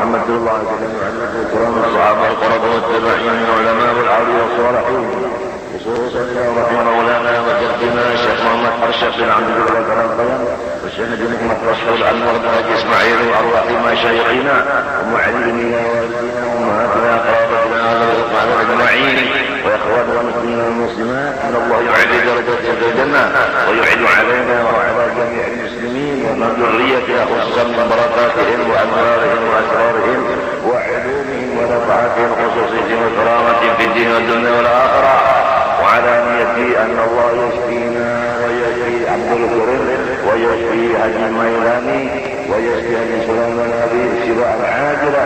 محمد صلى الله عليه وسلم وعلى الكرام الصحابة القرباء والتابعين والعلماء والأولياء والصالحين خصوصا إلى رحمه مولانا وجدنا الشيخ محمد أرشد بن عبد الله القيم والشيخ محمد رشد الأنور بن حاج إسماعيل وأرواح مشايخنا ومعلمينا ووالدينا وأمهاتنا وأقرابنا على أجمعين وإخواننا المسلمين والمسلمات أن الله يعلي درجاتهم في الجنة ويعد علينا وعلى جميع المسلمين ومن ذريتنا خصوصا من بركاتهم وأنوارهم وأسرارهم وعلومهم ونفعاتهم خصوصيتهم وكرامتهم في الدين والدنيا والآخرة وعلى نيتي أن الله يشفينا ويشفي عبد الكريم ويشفي حج الميلاني ويشفي حج سليمان أبي شفاء عاجلة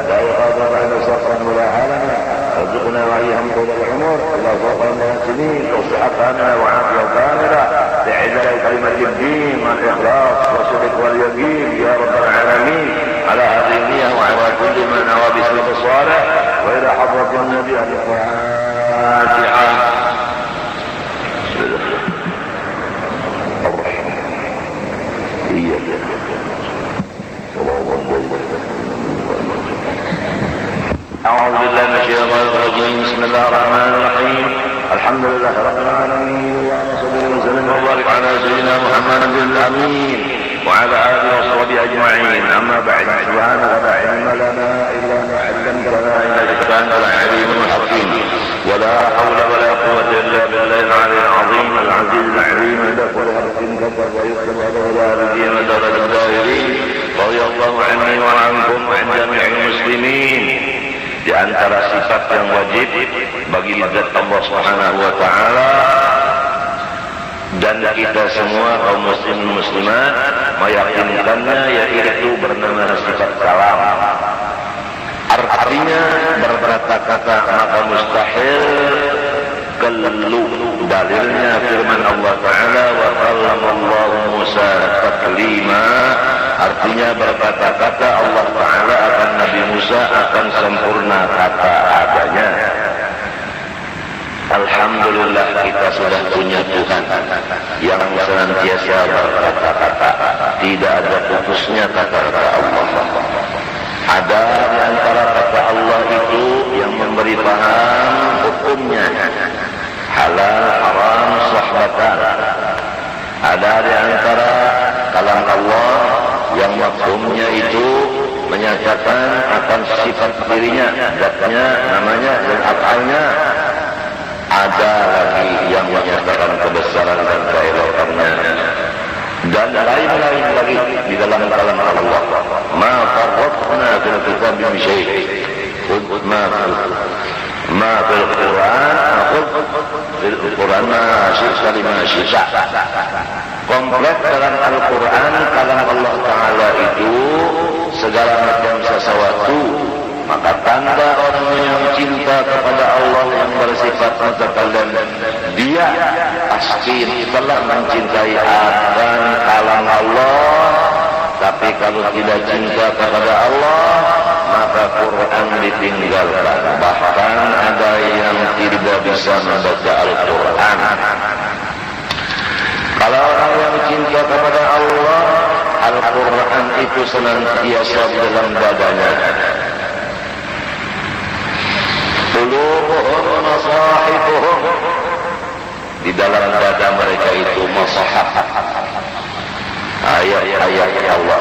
لا يغادر بعد سفرا ولا حالنا ارزقنا وإياهم طول العمر إلى فوق السنين وصحتنا وعافية كاملة لعزة كلمة الدين والإخلاص والصدق واليقين يا رب العالمين على هذه النية وعلى كل من نوى باسمه الصالح وإلى حضرة النبي الفاتحة. أعوذ بالله من الشيطان الرجيم بسم الله الرحمن الرحيم الحمد لله رب العالمين اللهم صل وسلم وبارك على سيدنا محمد الأمين وعلى آله وصحبه أجمعين أما بعد سبحانك لا علم لنا إلا ما علمتنا إنك أنت العليم الحكيم ولا حول ولا قوة إلا بالله العلي العظيم العزيز العليم لك ولحق كبر ويكتب على الوالدين ودرجة الدائرين رضي الله عني وعنكم وعن جميع المسلمين. Di antara sifat yang wajib bagi zat Allah Subhanahu wa taala dan kita semua kaum muslimin muslimat meyakinkannya yaitu bernama sifat kalam. Artinya berkata-kata maka mustahil kelu. Dalilnya firman Allah Ta'ala wa kallamallahu Musa taklima. Artinya berkata-kata Allah Ta'ala akan Nabi Musa akan sempurna kata adanya. Alhamdulillah kita sudah punya Tuhan yang senantiasa berkata-kata, tidak ada putusnya kata-kata Allah. Ada di antara kata Allah itu yang memberi paham hukumnya, halal, haram, sahbatan. Ada di antara kalam Allah yang maksudnya itu menyatakan akan sifat dirinya, zatnya, namanya, dan afalnya. Ada lagi yang menyatakan kebesaran dan keelokannya dan lain-lain lagi di dalam kalam Allah. Ma farratna fil kitab min syai'. Ma fil Quran, fil Quran ma syi'a. Komplit dalam Al-Quran kalam Allah Ta'ala itu segala macam sesuatu. Maka tanda orang yang cinta kepada Allah yang bersifat mutakalim, dia pasti telah mencintai akan kalam Allah. Tapi kalau tidak cinta kepada Allah, maka Quran ditinggalkan. Bahkan ada yang tidak bisa membaca Al-Quran. Kalau orang yang cinta kepada Allah, Al-Quran itu senantiasa dalam dadanya. Qulubuhum masahifuhum, di dalam dada mereka itu masahaf, ayat-ayat Allah.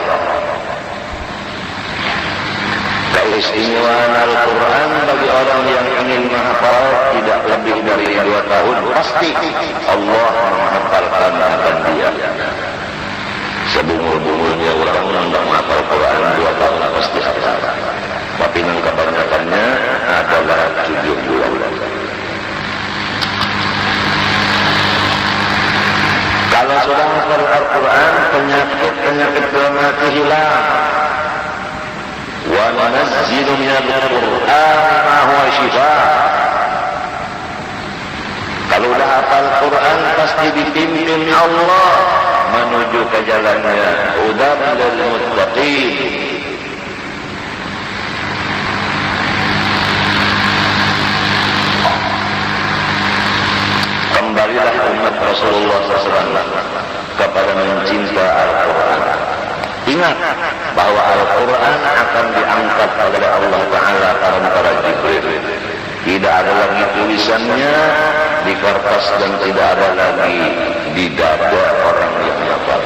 Keistimewaan Al-Quran bagi orang yang ingin menghafal tidak lebih dari 2 tahun pasti Allah menghafalkan akan dia. Sebungul-bungulnya orang yang menghafal Quran 2 tahun pasti hafal. Tapi yang kebanyakannya adalah 7 bulan. Kalau sudah hafal Al-Quran, penyakit mati hilang. Wa nanazzilu minal Qur'an ma huwa shifaa. Kalau sudah hafal Quran pasti dipimpin Allah menuju ke jalannya. Hudan lil muttaqin. Kembalilah umat Rasulullah SAW kepada mencinta Al-Quran. Ingat bahwa Al-Quran akan diangkat dan tidak ada lagi di dada orang yang hafal.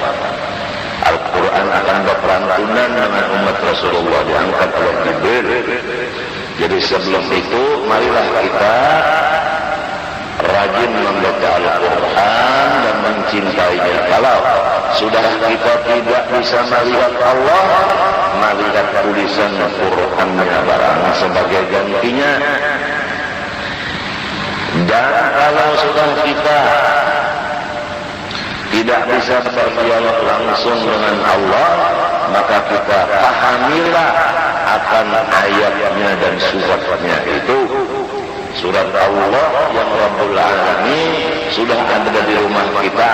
Al-Quran akan berperantunan dengan umat Rasulullah, diangkat oleh Jibril. Jadi sebelum itu marilah kita rajin membaca Al-Quran dan mencintainya. Kalau sudah kita tidak bisa melihat Allah, melihat tulisan Qurannya barang sebagai gantinya. Dan kalau sudah kita tidak bisa berdialog langsung dengan Allah, maka kita pahamilah akan ayatnya dan suratnya itu. Surat Allah yang Rabbul Alamin sudah ada di rumah kita.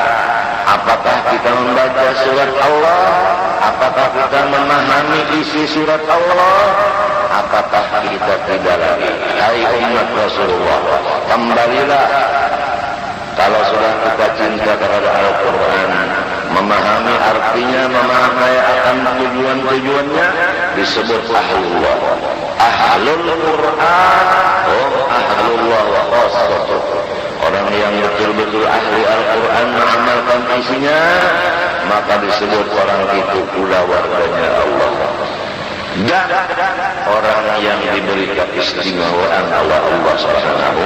Apakah kita membaca surat Allah? Apakah kita memahami isi surat Allah? Apakah kita tidak lagi? Hai umat Rasulullah, kembalilah. Kalau sudah kita cinta terhadap Al-Quran, memahami artinya, memahami akan tujuan-tujuannya, disebut ahlullah. Ahlul Quran, ahlullah wa khasatuh. Orang yang betul-betul ahli Al-Quran mengamalkan isinya, maka disebut orang itu pula warganya Allah. Dan orang yang diberi keistimewaan oleh Allah Subhanahu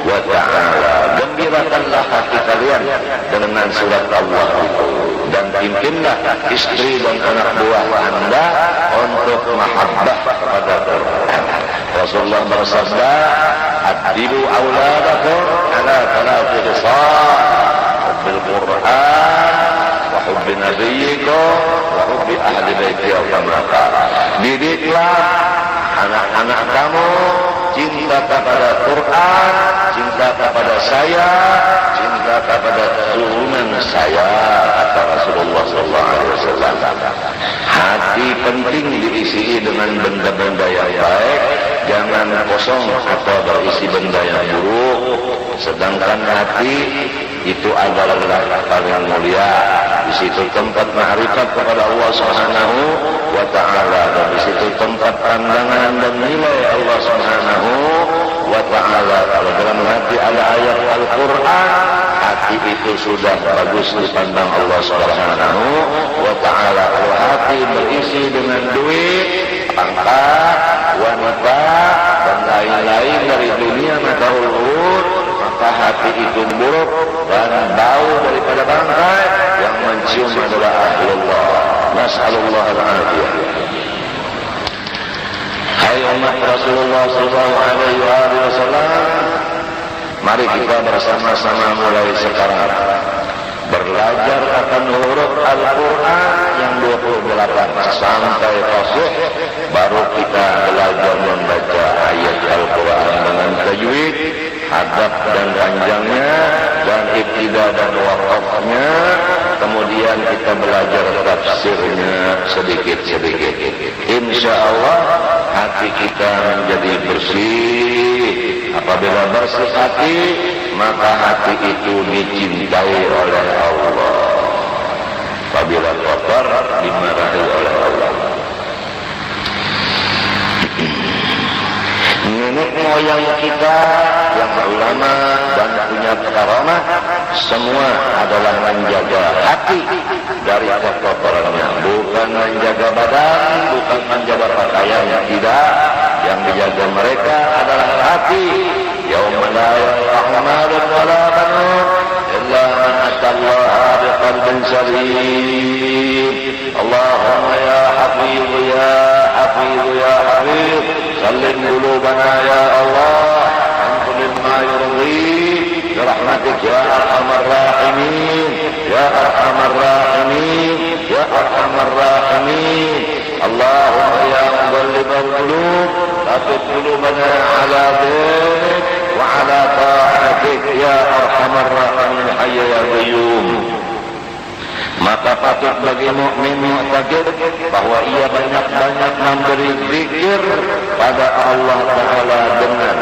wa Ta'ala. Gembirakanlah hati kalian dengan surat Allah itu, dan pimpinlah istri dan anak buah Anda untuk mahabbah kepada Quran. Rasulullah bersabda, "Adibu auladakum ala thalathi khisal, hubbil Quran wa hubbi nabiyyikum wa hubbi ahli baiti al-qamata." Didiklah anak-anak kamu cinta kepada Quran, cinta kepada saya, cinta kepada turunan saya, kata Rasulullah SAW. Hati penting diisi dengan benda-benda yang baik, jangan kosong atau berisi benda yang buruk. Sedangkan hati itu adalah paling mulia. Di situ tempat ma'rifat kepada Allah Subhanahu wa Ta'ala, dan di situ tempat pandangan dan nilai Allah Subhanahu wa Ta'ala. Kalau dalam hati ada ayat Al-Quran, hati itu sudah bagus dipandang Allah Subhanahu wa Ta'ala. Kalau hati berisi dengan duit, pangkat, wanita, dan lain-lain dari dunia matahul urut, maka hati itu buruk dan bau daripada bangkai. Yang mencium adalah ahlullah. Nas'alullah al-afiyah. Hai umat Rasulullah SAW, mari kita bersama-sama mulai sekarang belajar akan huruf Al-Quran yang 28 sampai fasih. Baru kita belajar membaca ayat Al-Quran dengan tajwid, hadap dan panjangnya, dan ibtidah dan waqafnya. Kemudian kita belajar tafsirnya sedikit-sedikit. Insya Allah hati kita menjadi bersih. Apabila bersih hati, maka hati itu dicintai oleh Allah. Apabila kotor, dimarahi oleh Allah. Nenek moyang kita yang ulama dan punya karamah, semua adalah menjaga hati dari kekotorannya. Bukan menjaga badan, bukan menjaga pakaian, tidak. Yang dijaga mereka adalah hati. Yauma la yanfa'u malun wala banun illa man atallaha biqalbin salim. Allahumma ya hafiz ya hafiz ya hafiz, sallim qulubana ya Allah an kulli ma yurdi birahmatik ya arhamar rahimin ya arhamar rahimin ya arhamar rahimin. Allahumma ya muqallibal qulub thabbit qulubana ala dinik wa ala ta'atik ya arhamar rahimin hayya ya qayyum. Maka patut bagi mukmin mu'taqid bahwa ia banyak-banyak memberi zikir pada Allah Ta'ala dengan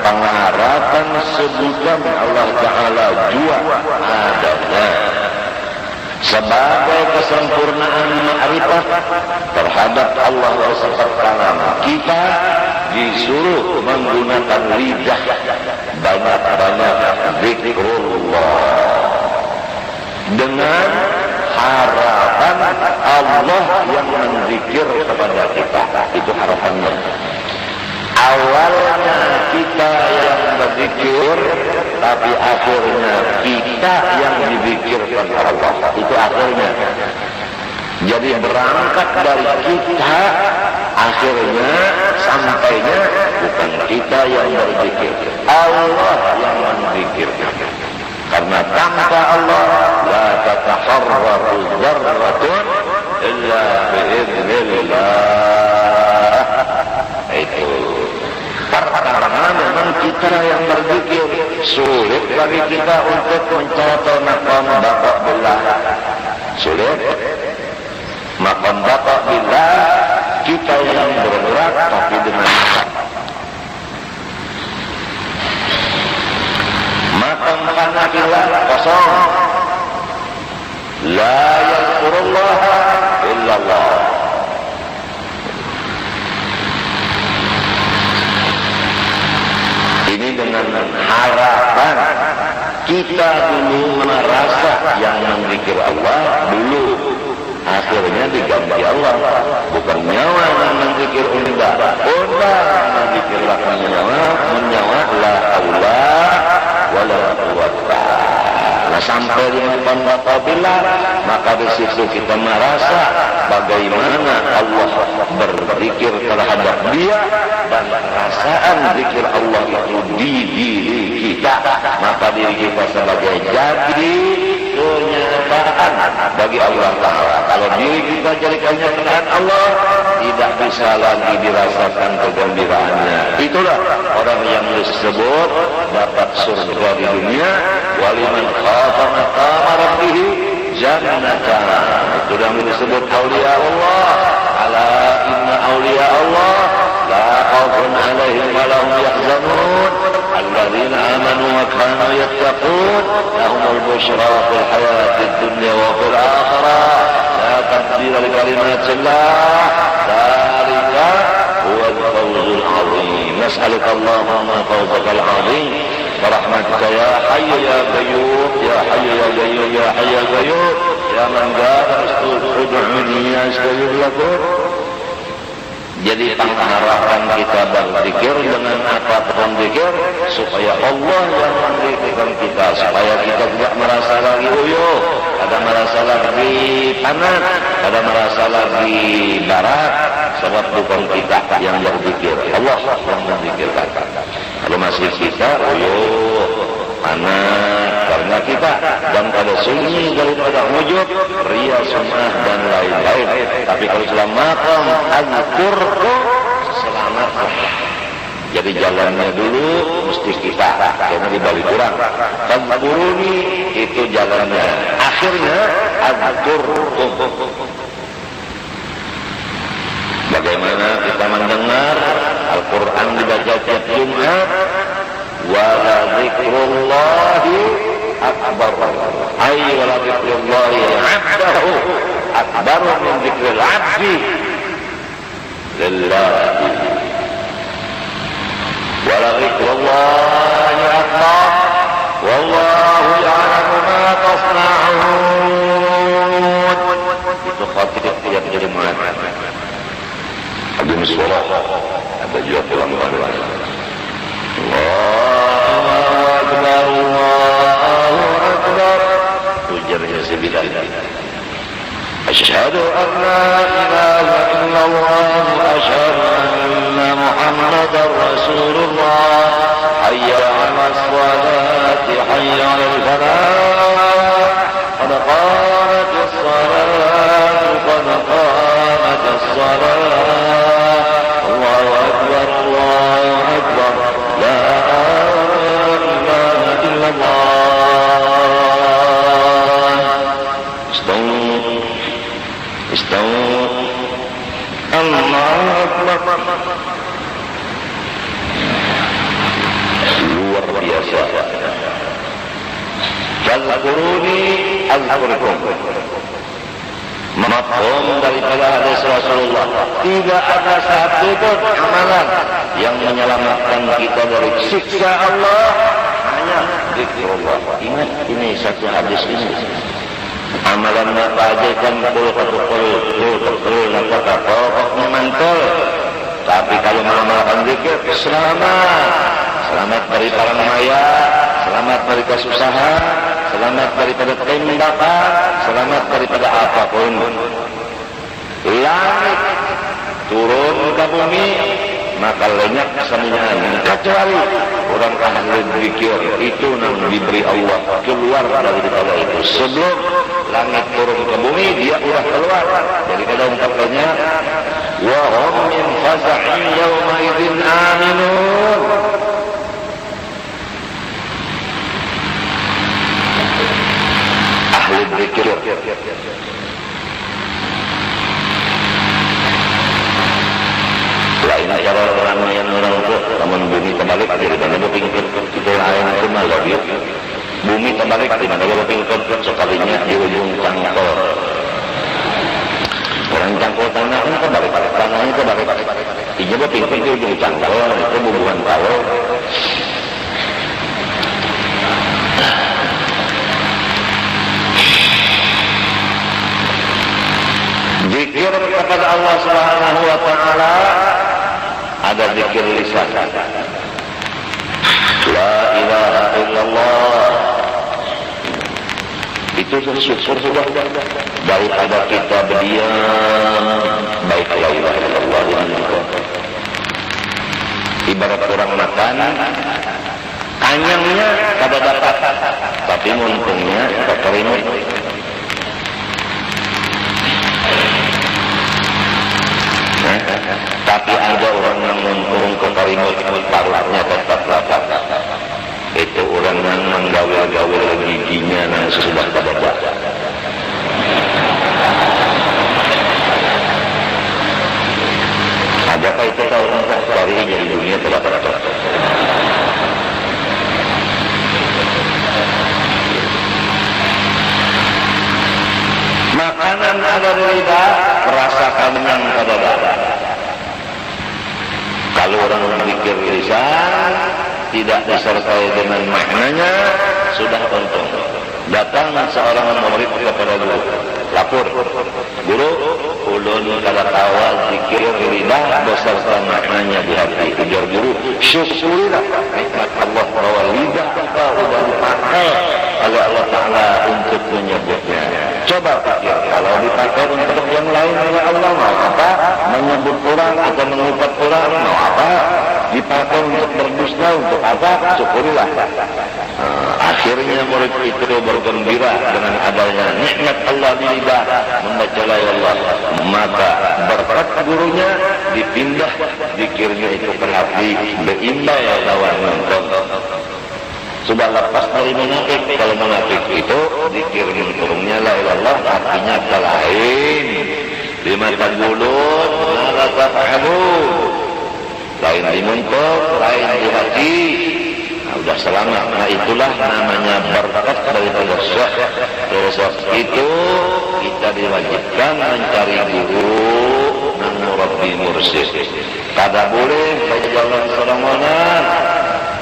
pengharapan sebutan Allah Ta'ala jua adanya sebagai kesempurnaan ma'rifat terhadap Allah SWT. Kita disuruh menggunakan lidah banyak-banyak zikrullah dengan harapan Allah yang menzikir kepada kita. Itu harapannya. Awalnya kita yang berzikir, tapi akhirnya kita yang dizikirkan Allah. Itu akhirnya. Jadi berangkat dari kita, akhirnya sampainya bukan kita yang berzikir, Allah yang menzikirkan. Karena tanpa Allah la tataharraku dzarratun illa biiznillah. Itu karena memang kita yang berzikir, sulit bagi kita untuk mencapai maqam baqa billah. Sulit. Maqam baqa billah kita yang bergerak tapi dengan maqam fana billah kosong. La yadhkurullah illallah. Ini dengan harapan kita dulu merasa yang menzikir Allah dulu, akhirnya diganti Allah. Bukan nyawa yang menzikir unda yang menzikirlah menyawa la haula wala quwwata. Nah, sampai di maqam baqa billah, maka di situ kita merasa bagaimana Allah berzikir terhadap dia dan perasaan zikir Allah itu di diri kita, maka diri kita sebagai jadi kenyataan bagi Allah Ta'ala. Kalau diri kita jadi kenyataan Allah, tidak bisa lagi dirasakan kegembiraannya. Itulah orang yang disebut dapat surga di dunia. Waliman khafa maqama rabbih jannatan. Itu yang disebut auliya Allah. Ala inna auliya Allah la khaufun alaihim wa lahum yahzanun alladzina amanu wa kanu yattaqun lahumul busyra fil hayatid dunya wa fil akhirah la tabdila li kalimatillah dzalika huwal fawzul azim. Nas'aluka Allahumma fawzakal azim برحمتك يا حي يا قيوم يا حي يا قيوم يا حي يا قيوم يا من قال ادعوني استجب لكم. Jadi pengharapan kita berzikir dengan apapun zikir supaya Allah yang menzikirkan kita, supaya kita tidak merasa lagi uyuh, ada merasa lagi panas, ada merasa lagi barat, sebab bukan kita yang berzikir, Allah yang menzikirkan. Kalau masih kita uyuh, panas karena kita dan pada sunyi daripada wujud, ria, sum'ah dan lain-lain. Tapi kalau dalam maqam al-qur'u selamat. Jadi jalannya dulu mesti kita, karena dibalik kurang. Al-qur'uni itu jalannya. Akhirnya al-qur'u. Bagaimana kita mendengar Al-Quran dibaca tiap Jumat? Wala zikrullahi akbar. Ay wala zikrullahi abdahu akbaru min zikril abdi lillahi. Wala zikrullahi akbar. Wallahu ya'lamu ma tasna'un. Itu khatib tiap Jumat. Habis sholat ada juga pulang balik. Allahu Akbar, Allahu Akbar. Ujarnya sebilan. Asyhadu an la ilaha illallah wa asyhadu anna Muhammadar Rasulullah. Hayya 'alas salati, hayya 'alal falah. Qad qamatis salatu, qad qamatis salat. Luar biasa. Fadhkuruni azkurkum. Mafhum daripada hadis Rasulullah, tidak ada satu pun amalan yang menyelamatkan kita dari siksa Allah zikrullah. Ingat ini satu hadis ini. Amalan apa aja kan betul pokoknya mantul. Tapi kalau mengamalkan zikir, selamat dari perang maya, selamat dari kesusahan, selamat daripada tembakan, selamat daripada apapun. Langit turun ke bumi, maka lenyap kesenian, kecuali orang ahli zikir itu yang diberi Allah keluar daripada itu. Sebelum langit turun ke bumi, dia udah keluar daripada ungkapannya wa hum min faza'in yawma idzin aminun. Ahli zikir lain cara orang yang orang itu namun bumi terbalik di mana berpikir itu lain itu malah dia bumi terbalik di mana berpikir sekalinya di ujung cangkol orang cangkol tanah kan terbalik tanahnya terbalik dia berpikir di ujung cangkol itu bubuhan tahu zikir kepada Allah Subhanahu wa taala. Ada zikir lisan. La ilaha illallah. Itu syukur sudah daripada kita berdiam. Baik la ilaha illallah. Ibarat orang makan, kanyangnya kada dapat, tapi mumpungnya keterimut. Tapi ada orang yang turun ke karimut parutnya tetap lapar. Itu orang yang menggawil-gawil giginya yang sudah terbaca. Adakah itu tahu orang cari di dunia terdapat? Makanan ada riba, rasakan yang pada dada. Kalau orang berpikir lisan tidak disertai dengan maknanya, sudah untung. Datang seorang murid kepada guru, lapor, guru, ulun kada tawa zikir riba beserta maknanya di hati. Ujar guru, syukurilah nikmat Allah bahwa lidah kita sudah dipakai oleh Allah Taala untuk menyebutnya. Coba pikir, kalau dipakai untuk yang lain oleh Allah mau apa? Menyebut orang atau mengupat orang mau apa? Dipakai untuk berdusta untuk apa? Syukurilah. Akhirnya murid itu bergembira dengan adanya nikmat Allah di lidah membaca la ilaha illallah. Maka berkat gurunya dipindah zikirnya itu ke hati berimbang lawan nonton. Sudah lepas dari munafik. Kalau munafik itu zikir turunnya la ilaha illallah artinya lain di mata mulut rasa fahamu lain di mulut lain di hati. Sudah selamat. Nah itulah namanya berkat daripada syekh. Terus itu kita diwajibkan mencari guru dan murabbi mursyid. Kada boleh pada jalan seorang-orang.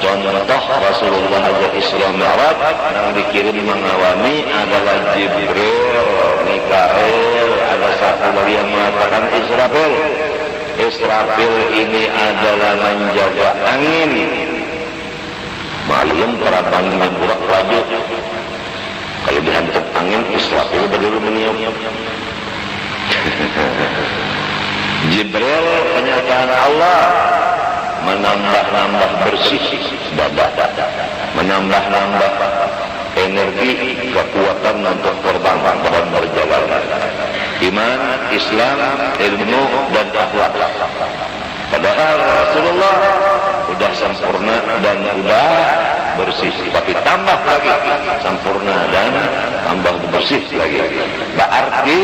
Contoh Rasulullah aja Isra Mi'raj yang dikirim mengawami adalah Jibril, Mikael, ada satu lagi yang mengatakan Israfil. Israfil ini adalah menjaga angin. Malam para banginnya burak laju. Kalau dihantar angin, Israfil berdiri meniup. Jibril penyataan Allah menambah-nambah bersih dada, menambah-nambah energi, kekuatan untuk terbang dan berjalan. Iman, Islam, ilmu dan akhlak. Padahal Rasulullah sudah sempurna dan sudah bersih, tapi tambah lagi sempurna dan tambah bersih lagi. Berarti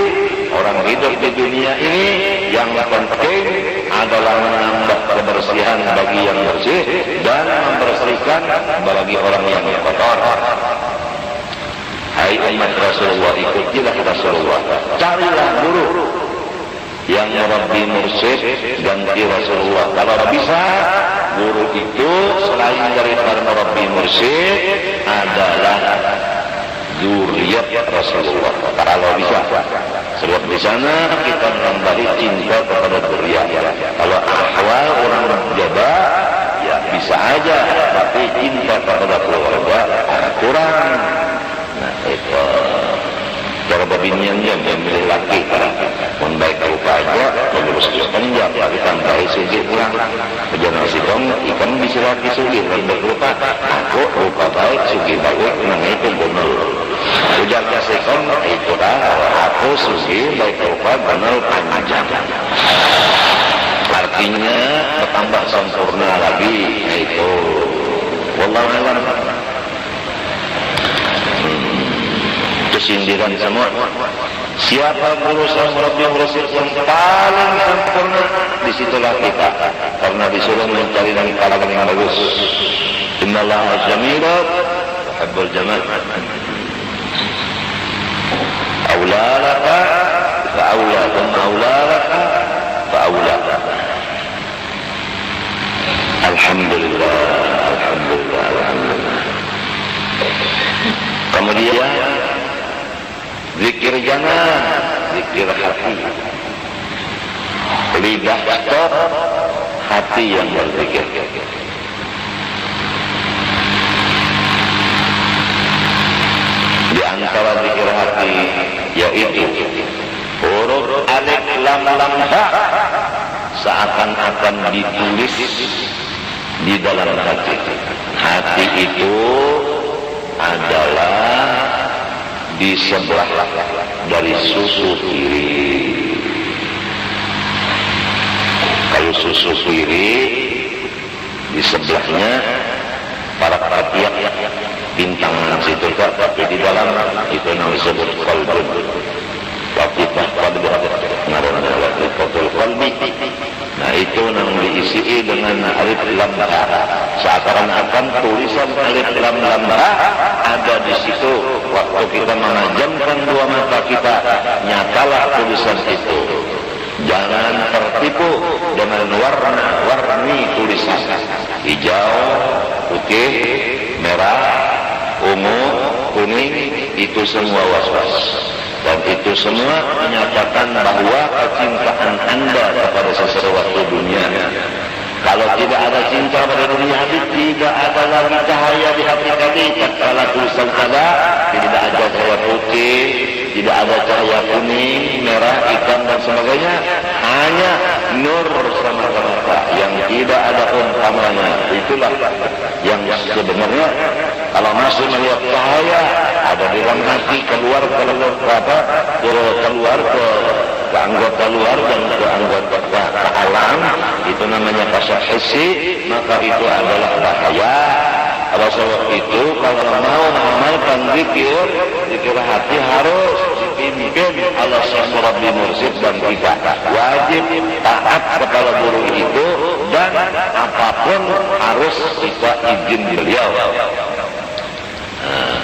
orang hidup di dunia ini yang penting adalah menambah kebersihan bagi yang bersih dan membersihkan bagi orang yang kotor. Hai umat Rasulullah, ikutilah Rasulullah, carilah guru yang merabbi mursyid ganti Rasulullah. Kalau bisa guru itu selain daripada murabbi mursyid adalah zuriat Rasulullah. Kalau bisa, sebab di sana kita menambah cinta kepada zuriat. Kalau ahwal orang berjaba, ya bisa aja, tapi cinta kepada keluarga kurang. Nah itu cara babiniannya memilih laki pun baik rupa aja terus panjang tapi tambahi sugi kurang perjalanan sikong ikan bisa laki sugi rendah rupa aku rupa baik sugi baik nang itu benar ujar sikong itu dah aku sugi baik rupa benar panjang artinya bertambah sempurna lagi itu wallahu a'lam. Kesindiran semua. Siapa guru sang murabbi mursyid yang paling sempurna, disitulah kita. Karena disuruh mencari dari kalangan yang bagus. Innallaha jamilun yuhibbul jamal. Aula laka fa aula dan aula laka fa aula. Alhamdulillah, alhamdulillah, alhamdulillah. Kemudian zikir jangan, zikir hati. Lidah stop, hati yang berzikir. Di antara zikir hati yaitu huruf alif lam lam ha seakan-akan ditulis di dalam hati. Hati itu adalah di sebelah dari susu kiri. Kalau susu kiri di sebelahnya para ketiak bintang situ tapi di dalam itu namanya disebut qalbun. Waqidah qalbi ngaranna waqidatul qalbi. Nah itu yang diisi dengan alif lam ha. Seakan-akan tulisan alif lam ha ada di situ. Waktu kita menajamkan dua mata kita, nyatalah tulisan itu. Jangan tertipu dengan warna-warni tulisan. Hijau, putih, merah, ungu, kuning, itu semua was-was. Dan itu semua menyatakan bahwa kecintaan Anda kepada sesuatu dunia. Kalau tidak ada cinta pada dunia ini, tidak ada lagi cahaya di hati kami. Kalau tulisan ada, tidak ada cahaya putih, tidak ada cahaya kuning, merah, hitam dan sebagainya. Hanya nur semata-mata yang tidak ada umpamanya. Itulah yang sebenarnya kalau masih melihat cahaya ada di dalam hati keluar ke anggota luar dan ke anggota ke alam, itu namanya kasar hissi, maka itu adalah bahaya. Oleh sebab itu kalau mau mengamalkan zikir hati harus dipimpin oleh sang murabbi mursyid dan kita wajib taat kepada guru itu dan apapun harus kita izin beliau.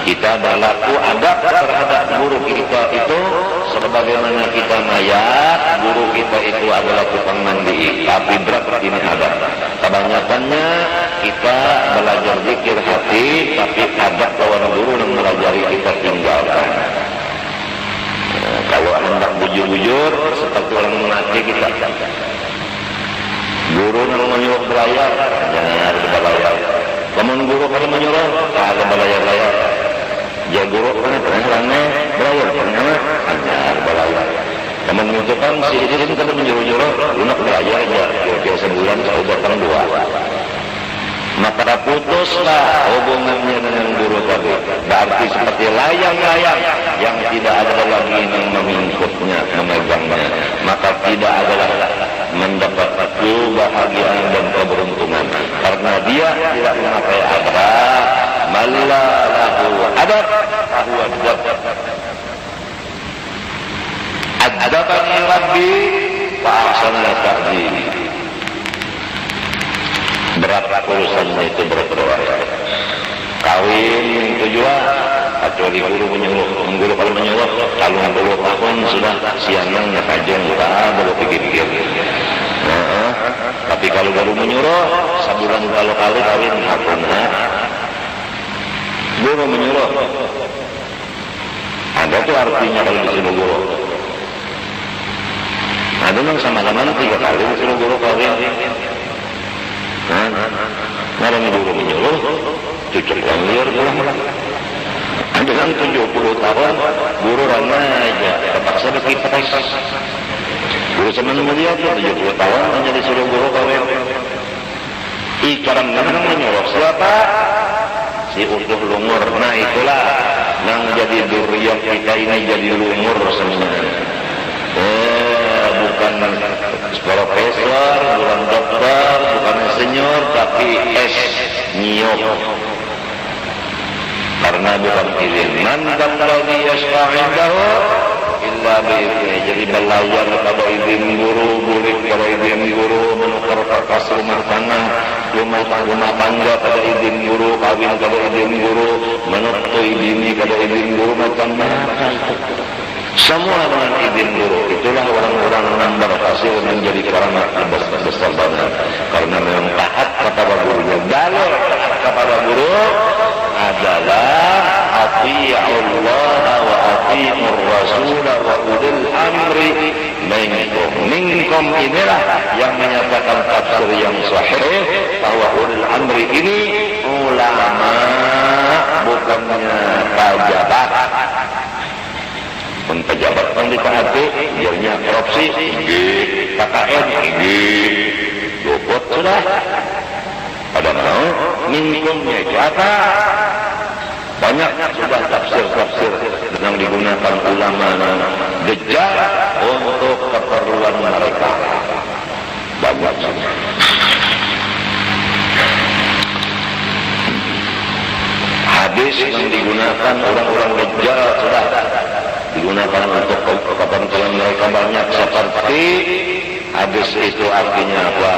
Kita berlaku adab terhadap guru kita itu sebagaimana kita mayat, guru kita itu adalah tukang mandi, tapi berat ini adab. Kebanyakannya kita belajar zikir hati, tapi adab kawan guru yang melajari kita tinggalkan. Kalau hendak bujur-bujur seperti orang mati kita. Guru yang menyuruh belayar, jangan harus belayar. Namun guru kalau menyuruh, ada belayar-layar. Ya guru kan pernah belayar, hanya belayar. Namun menunjukkan si ini kalau menyuruh-nyuruh, lunak belayar aja. Kira-kira sebulan kalau datang dua. Maka putuslah hubungannya dengan guru tadi. Berarti seperti layang-layang yang tidak ada lagi yang memingkutnya, memegangnya. Maka tidak adalah mendapat kebahagiaan dan keberuntungan. Karena dia tidak memakai adab. Malahu adab, huwa adab. Adabani Rabbi, fa'ahsana ta'zimi. Berat urusannya itu berat. Kawin tujuan kecuali guru menyuruh. Guru kalau menyuruh kalau 60 tahun sudah siangan ngepajang belum pikir-pikir. Tapi kalau guru menyuruh, sebulan kalau kali kawin hakuna. Guru menyuruh. Ada tuh artinya kalau disuruh guru. Ada yang sama-sama 3 kali disuruh guru kawin. Ada yang guru menyuruh, cucuk yang liar pulang. Ada yang 70 tahun, guru ramai aja, terpaksa berkipas. Guru senang melihat 70 tahun hanya disuruh guru kawin. Ikaran memang menyuruh siapa? Si utuh lumur. Nah itulah yang jadi duriyah kita ini jadi lumur sebenarnya. Bukan profesor, bukan dokter, bukan insinyur, tapi S nyiyok. Karena bukan izin. Man dan lagi yashfa'indahu illa bi'idhni. Jadi belajar kalau izin guru, boleh kalau izin guru, menukar kertas rumah tangga kalau izin guru, kawin kalau izin guru, menutui bini kalau izin guru, macam-macam. Semua dengan izin guru. Itulah orang-orang yang berhasil menjadi keramat besar banget. Karena memang taat kepada gurunya. Dalil taat kepada guru adalah ati'ullah wa ati'ur rasul wa ulil amri minkum. Minkum inilah yang menyatakan tafsir yang sahih bahwa ulil amri ini ulama, bukannya pejabat. Pejabat yang ditaati, biarnya korupsi, KKN, luput sudah. Ada mau minumnya itu apa? Banyak sudah tafsir-tafsir yang digunakan ulama dajjal untuk keperluan mereka. Banyak sudah. Hadis yang digunakan orang-orang dajjal sudah digunakan untuk kepentingan mereka banyak, seperti hadis itu artinya apa?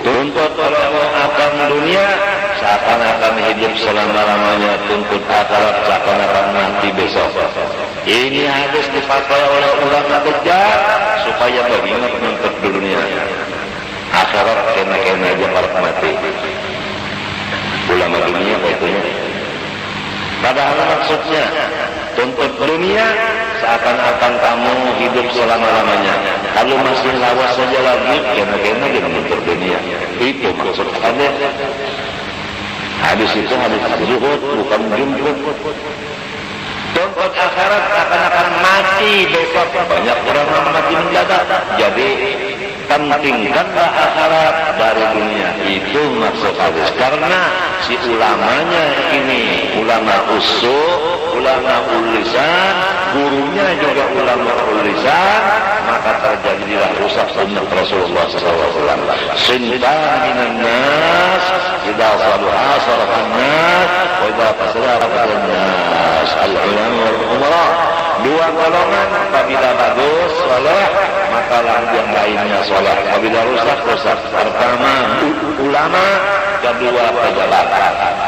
Tuntut kalau akan dunia seakan-akan hidup selama-lamanya, tuntut akhirat seakan-akan mati besok. Ini hadis dipakai oleh ulama dajjal supaya beringat menuntut dunia. Akhirat kena-kena aja para mati. Ulama dunia kaitunya. Padahal maksudnya tuntut dunia seakan-akan kamu hidup selama-lamanya. Kalau masih lawas saja lagi, kena-kena dia menuntut dunia. Itu maksud hadis. Hadis itu hadis zuhud, bukan jumhur. Tuntut akhirat seakan-akan mati besok. Banyak orang yang mati mendadak. Jadi pentingkanlah akhirat dari dunia. Itu maksud hadis. Karena si ulamanya ini ulama usul, ulama ulisan, gurunya juga ulama ulisan, maka terjadilah rusak sunnah Rasulullah SAW. Sinta minan nas, idza salaha salahan nas, wa idza fasada fasada nas. Al-ulama wal umara. Dua golongan, apabila bagus, soleh, maka yang lainnya soleh. Apabila rusak, rusak. Pertama ulama, kedua pejabat.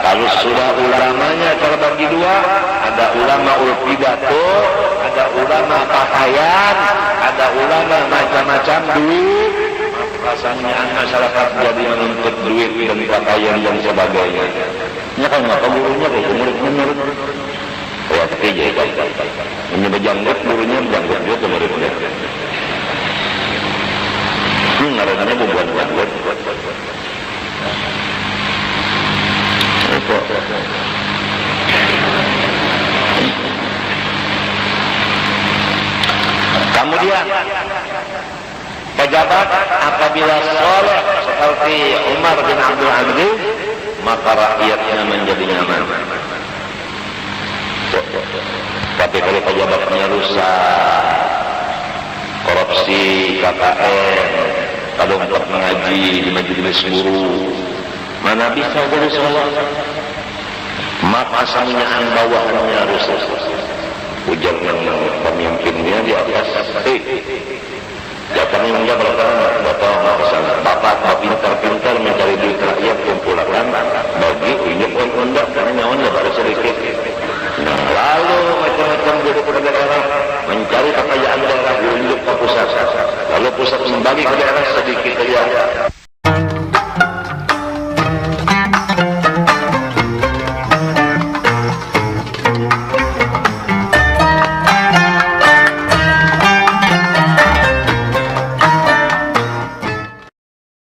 Kalau sudah ulamanya terbagi dua, ada ulama pidato, ada ulama pakaian, ada ulama macam-macam duit. Rasanya masyarakat jadi menuntut duit dan pakaian dan sebagainya. Ya kan apa gurunya kayak murid-murid. Oh, tapi ya kan. Ini berjanggut gurunya berjanggut juga muridnya. Ngarannya buat janggut. Kemudian pejabat apabila soleh seperti Umar bin Abdul Aziz, maka rakyatnya menjadi nyaman. Tapi kalau pejabatnya rusak, korupsi, KKN, kalau untuk mengaji di majelis guru, mana bisa guru sholat? Maka sangnyaan bawahannya rusak. Ujar yang pemimpinnya di atas, datangnya menjawab berkata, Bapak pintar-pintar mencari duit rakyat, kumpulkan bagi unjuk undak karena nyawannya baru sedikit. Nah, lalu macam-macam guru daerah mencari kekayaan daerah unjuk ke pusat. Lalu pusat membagi sedikit saja.